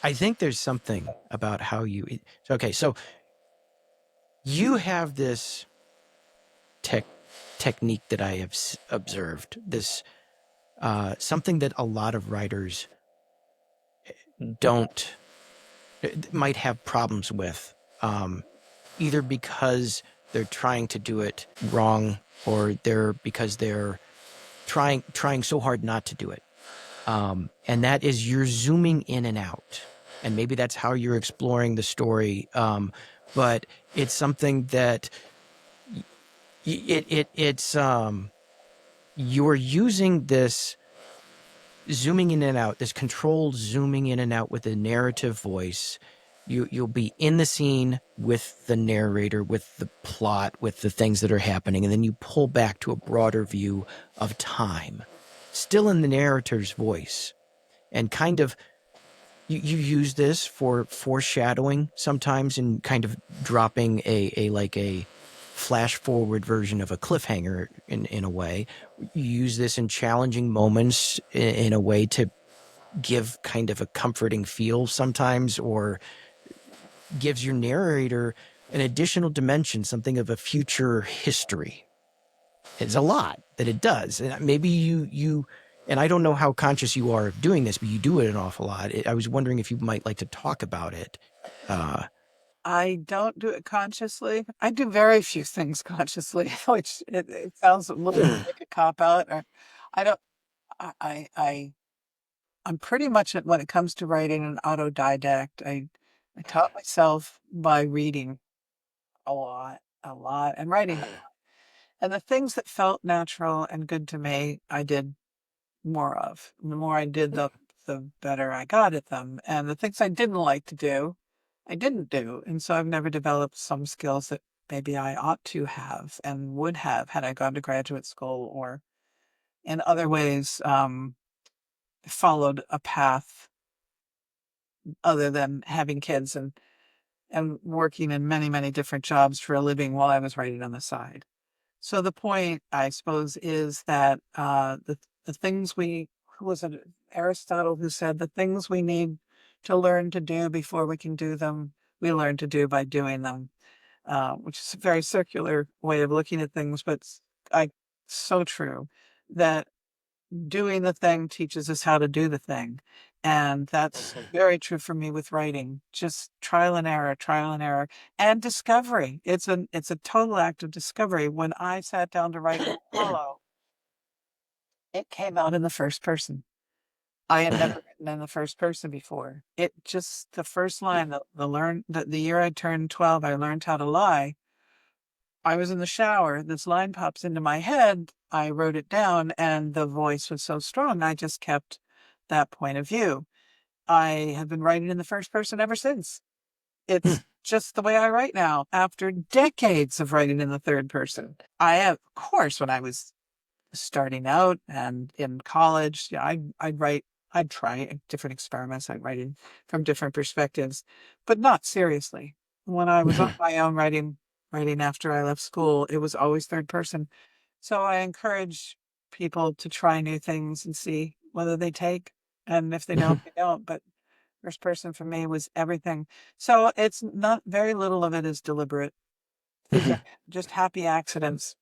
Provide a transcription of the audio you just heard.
I think there's something about how okay, so you have this tech technique that I have observed, this something that a lot of writers don't might have problems with, either because they're trying to do it wrong, or because they're trying so hard not to do it. And that is, you're zooming in and out, and maybe that's how you're exploring the story. But it's something that it's you're using this zooming in and out, this controlled zooming in and out with a narrative voice. You'll be in the scene with the narrator, with the plot, with the things that are happening, and then you pull back to a broader view of time, still in the narrator's voice, and kind of you use this for foreshadowing sometimes, and kind of dropping a like a flash forward version of a cliffhanger in a way. You use this in challenging moments in a way to give kind of a comforting feel sometimes, or gives your narrator an additional dimension, something of a future history. It's a lot that it does. And maybe you and I don't know how conscious you are of doing this, but you do it an awful lot. I was wondering if you might like to talk about it. Uh, I don't do it consciously. I do very few things consciously, which it sounds a little bit like a cop out. Or I don't. I I'm pretty much when it comes to writing an autodidact. I taught myself by reading a lot, and writing a lot. And the things that felt natural and good to me, I did more of. The more I did, the better I got at them. And the things I didn't like to do, I didn't do. And so I've never developed some skills that maybe I ought to have and would have had I gone to graduate school, or in other ways followed a path other than having kids and working in many, many different jobs for a living while I was writing on the side. So the point, I suppose, is that the things who was it, Aristotle, who said the things we need to learn to do before we can do them, we learn to do by doing them, which is a very circular way of looking at things, but I so true that doing the thing teaches us how to do the thing. And that's very true for me with writing. Just trial and error, and discovery. It's a total act of discovery. When I sat down to write Apollo, it came out in the first person. I had never written in the first person before. It just the first line, the year I turned 12, I learned how to lie. I was in the shower. This line pops into my head. I wrote it down, and the voice was so strong. I just kept that point of view. I have been writing in the first person ever since. It's just the way I write now, after decades of writing in the third person. I have, of course, when I was starting out and in college, yeah, I'd try different experiments. I'd write in from different perspectives, but not seriously. When I was on my own writing after I left school, it was always third person. So I encourage people to try new things and see whether they take. And if they don't, they don't. But first person for me was everything. So it's not very little of it is deliberate. These are just happy accidents.